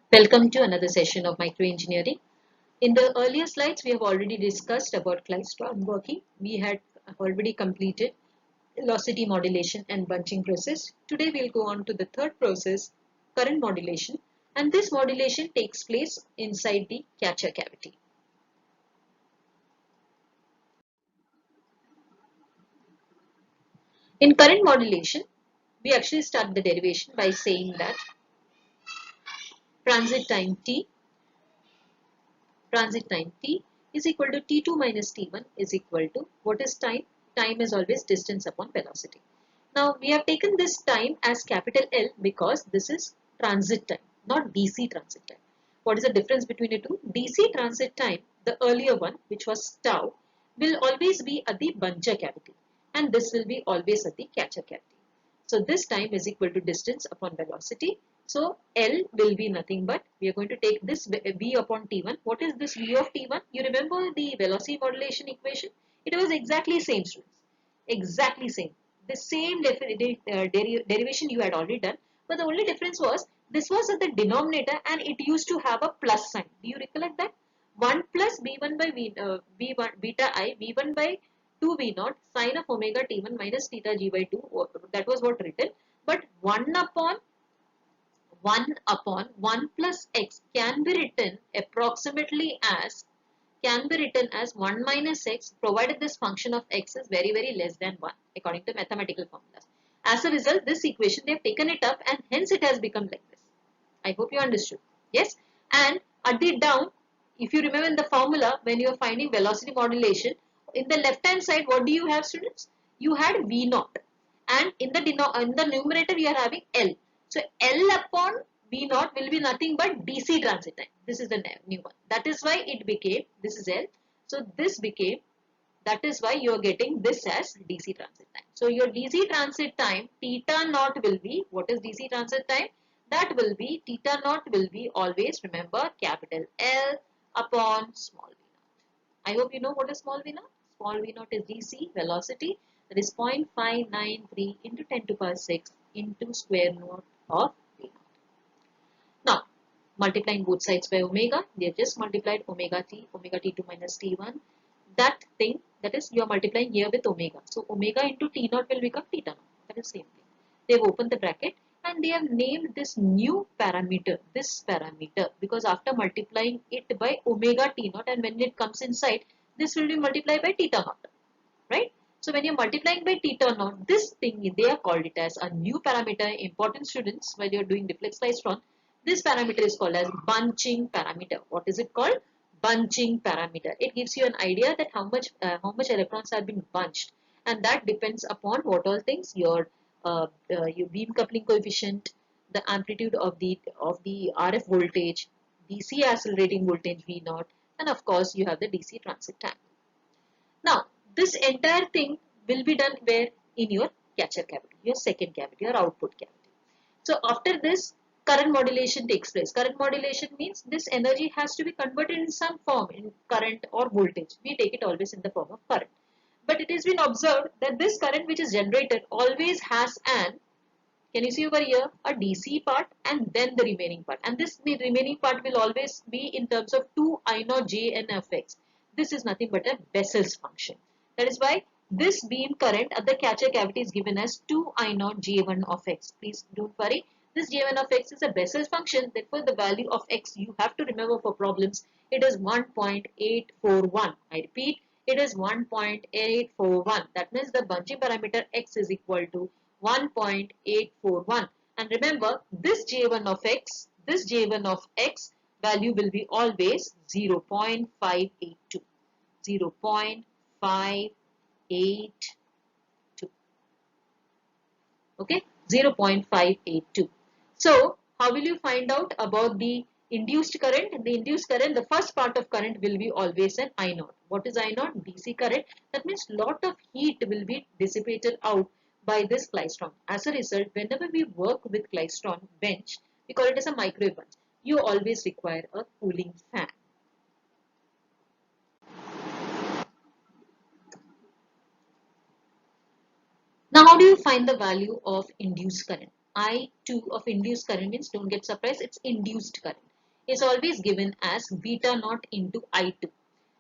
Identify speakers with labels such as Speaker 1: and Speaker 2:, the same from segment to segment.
Speaker 1: Welcome to another session of microengineering. In the earlier slides, we have already discussed about klystron working. We had already completed velocity modulation and bunching process. Today, we'll go on to the third process, current modulation, and this modulation takes place inside the catcher cavity. In current modulation, we actually start the derivation by saying that transit time t is equal to t2 minus t1 is equal to what is time? Time is always distance upon velocity. Now we have taken this time as capital L because this is transit time, not DC transit time. What is the difference between the two? DC transit time, the earlier one, which was tau, will always be at the buncher cavity, and this will be always at the catcher cavity. So this time is equal to distance upon velocity. So L will be nothing but we are going to take this V upon T1. What is this V of T1? You remember the velocity modulation equation? It was exactly same, students. Exactly same. The same derivation you had already done, but the only difference was this was at the denominator and it used to have a plus sign. Do you recollect that? 1 plus B1 by V1 beta I V1 by 2 V naught sine of omega T1 minus theta G by 2. That was what written. But 1 upon 1 plus x can be written approximately as 1 minus x provided this function of x is very less than 1 according to mathematical formulas. As a result, this equation they have taken it up and hence it has become like this. I hope you understood. Yes. And at the down, if you remember in the formula when you are finding velocity modulation, in the left hand side what do you have, students? You had V naught and in the numerator you are having L. So L upon V naught will be nothing but DC transit time. This is the new one. That is why it became, this is L. So this became, that is why you are getting this as DC transit time. So your DC transit time, theta naught will be, what is DC transit time? That will be, theta naught will be always, remember, capital L upon small v naught. I hope you know what is small v naught. Small v naught is DC velocity, that is 0.593 into 10 to the power 6 into square root of v naught. Now, multiplying both sides by omega, they have just multiplied omega t2 minus t1. That thing, that is, you are multiplying here with omega. So, omega into t naught will become theta naught. That is same thing. They have opened the bracket and they have named this new parameter, because after multiplying it by omega t naught and when it comes inside, this will be multiplied by theta naught, right? So when you're multiplying by theta naught, this thing, they have called it as a new parameter. Important students, when you're doing duplex klystron, this parameter is called as bunching parameter. What is it called? Bunching parameter. It gives you an idea that how much electrons have been bunched, and that depends upon what all things, your beam coupling coefficient, the amplitude of the RF voltage, DC accelerating voltage V naught, and of course you have the DC transit time. Now, this entire thing will be done where? In your catcher cavity, your second cavity, your output cavity. So after this, current modulation takes place. Current modulation means this energy has to be converted in some form, in current or voltage. We take it always in the form of current. But it has been observed that this current which is generated always has an, can you see over here, a DC part and then the remaining part. And this the remaining part will always be in terms of 2 I naught J N F X. This is nothing but a Bessel's function. That is why this beam current at the catcher cavity is given as 2 I naught J1 of X. Please don't worry. This J1 of X is a Bessel's function. Therefore, the value of X you have to remember for problems. It is 1.841. I repeat, it is 1.841. That means the bunching parameter X is equal to 1.841. And remember, this J1 of X value will be always 0.582. 0.582. Okay, 0.582. So, how will you find out about the induced current? The induced current, the first part of current will be always an I naught. What is I naught? DC current. That means lot of heat will be dissipated out by this klystron. As a result, whenever we work with klystron bench, we call it as a microwave bench. You always require a cooling fan. Now, how do you find the value of induced current? I2 of induced current means, don't get surprised, it's induced current. is always given as beta naught into I2.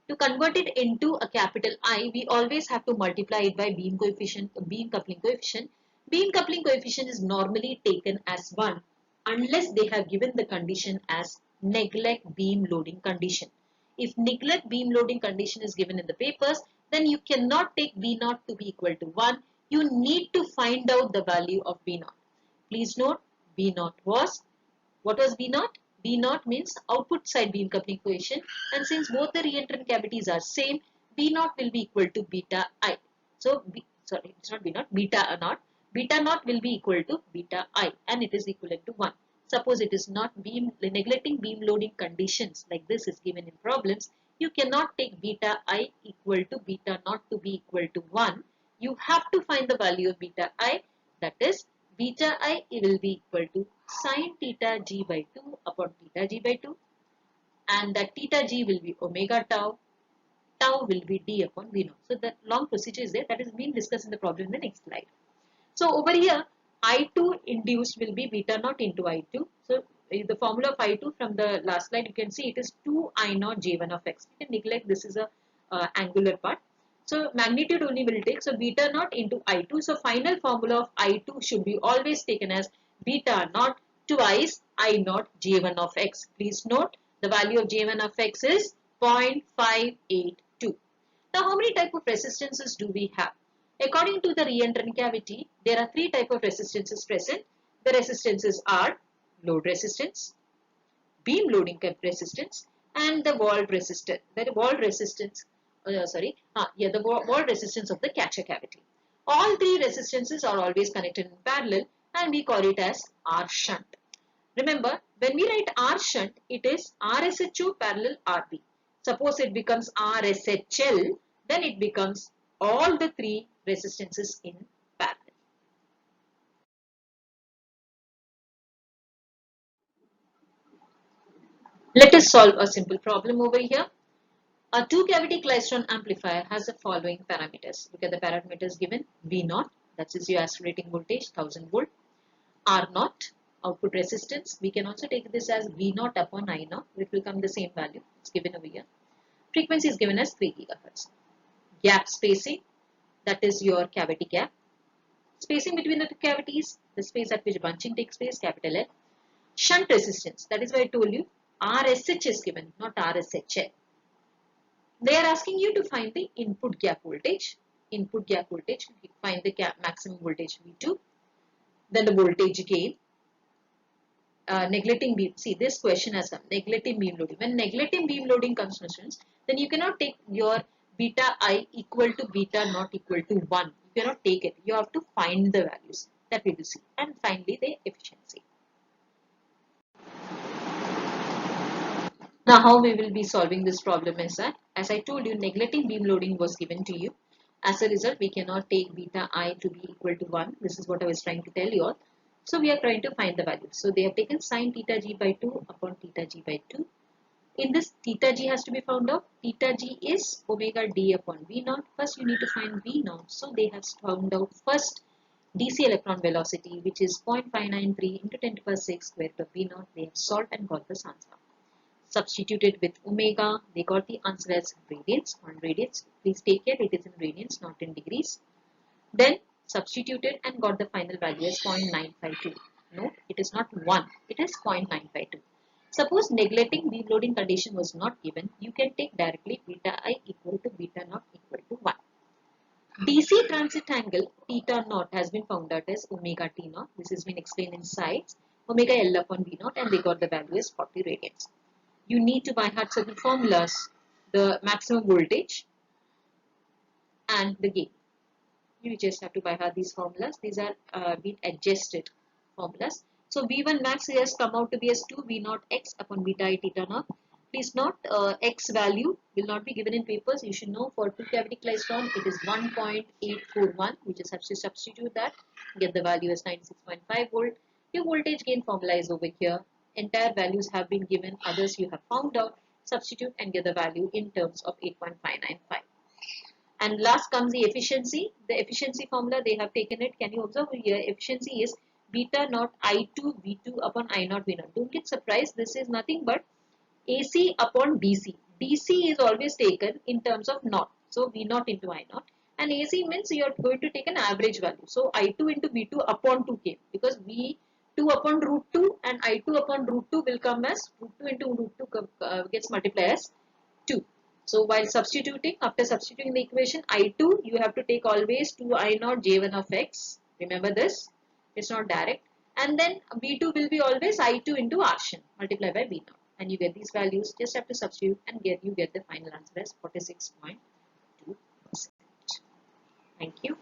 Speaker 1: To convert it into a capital I, we always have to multiply it by beam coefficient, beam coupling coefficient. Beam coupling coefficient is normally taken as 1 unless they have given the condition as neglect beam loading condition. If neglect beam loading condition is given in the papers, then you cannot take B naught to be equal to 1. You need to find out the value of B naught. Please note, B naught was, what was B naught? B naught means output side beam coupling coefficient, and since both the reentrant cavities are same, B naught will be equal to beta I. So, it's not B naught, beta naught. Beta naught will be equal to beta I, and it is equivalent to 1. Suppose it is not neglecting beam loading conditions like this is given in problems, you cannot take beta I equal to beta naught to be equal to 1. You have to find the value of beta I, that is beta I will be equal to sine theta g by 2 upon theta g by 2, and that theta g will be omega tau, tau will be d upon v naught. So the long procedure is there, that is being discussed in the problem in the next slide. So over here, I2 induced will be beta naught into I2. So the formula of I2 from the last slide, you can see it is 2 I naught J1 of x. You can neglect this is a angular part. So magnitude only will take. So beta naught into I2. So final formula of I2 should be always taken as beta naught twice I naught J1 of x. Please note the value of J1 of x is 0.582. Now how many type of resistances do we have? According to the reentrant cavity, there are three types of resistances present. The resistances are load resistance, beam loading resistance, and the wall resistance. The wall resistance, the wall resistance of the catcher cavity. All three resistances are always connected in parallel, and we call it as R shunt. Remember, when we write R shunt, it is RSHO parallel RB. Suppose it becomes RSHL, then it becomes all the three resistances in parallel. Let us solve a simple problem over here. A two-cavity klystron amplifier has the following parameters. Look at the parameters given. V0, that is your accelerating voltage, 1000 volt. R0, output resistance. We can also take this as V0 upon I0. It will come the same value. It's given over here. Frequency is given as 3 GHz. Gap spacing, that is your cavity gap. Spacing between the two cavities, the space at which bunching takes place, capital L. Shunt resistance, that is why I told you RSH is given, not RSHL. They are asking you to find the input gap voltage. Input gap voltage, find the maximum voltage V2. Then the voltage gain. Neglecting beam, see this question has come, neglecting beam loading. When neglecting beam loading comes to students, then you cannot take your beta I equal to beta not equal to 1. You cannot take it. You have to find the values that we will see. And finally the efficiency. Now how we will be solving this problem is that, as I told you, neglecting beam loading was given to you. As a result, we cannot take beta I to be equal to 1. This is what I was trying to tell you all. So we are trying to find the value. So they have taken sine theta g by 2 upon theta g by 2. In this, theta g has to be found out. Theta g is omega d upon v naught. First you need to find v naught. So they have found out first DC electron velocity, which is 0.593 into 10 to the power 6 square root of v naught. They have solved and got this answer. Substituted with omega, they got the answer as radians, 1 radians. Please take care, it is in radians, not in degrees. Then substituted and got the final value as 0.952. Note, it is not 1, it is 0.952. Suppose neglecting beam loading condition was not given, you can take directly beta I equal to beta naught equal to 1. DC transit angle theta naught has been found out as omega T naught. This has been explained in sides. Omega L upon V naught, and they got the value as 40 radians. You need to by heart certain formulas, the maximum voltage and the gain. You just have to by heart these formulas. These are been adjusted formulas. So V1 max has come out to be as 2 V naught x upon beta I theta naught. Please note x value will not be given in papers. You should know for two cavity klystron it is 1.841. You just have to substitute that. Get the value as 96.5 volt. Your voltage gain formula is over here. Entire values have been given, others you have found out, substitute and get the value in terms of 8.595. And last comes the efficiency. The efficiency formula they have taken it. Can you observe here? Efficiency is beta naught I2 V2 upon I naught V naught. Don't get surprised. This is nothing but AC upon DC. DC is always taken in terms of naught. So V naught into I naught. And AC means you are going to take an average value. So I2 into V2 upon 2 came because V2 upon root 2 and I2 upon root 2 will come as root 2 into root 2 gets multiplied as 2. So while substituting, after substituting the equation I2, you have to take always 2 I naught J1 of X. Remember this, it's not direct. And then V2 will be always I2 into Rshin multiplied by V naught. And you get these values, just have to substitute and you get the final answer as 46.2%. Thank you.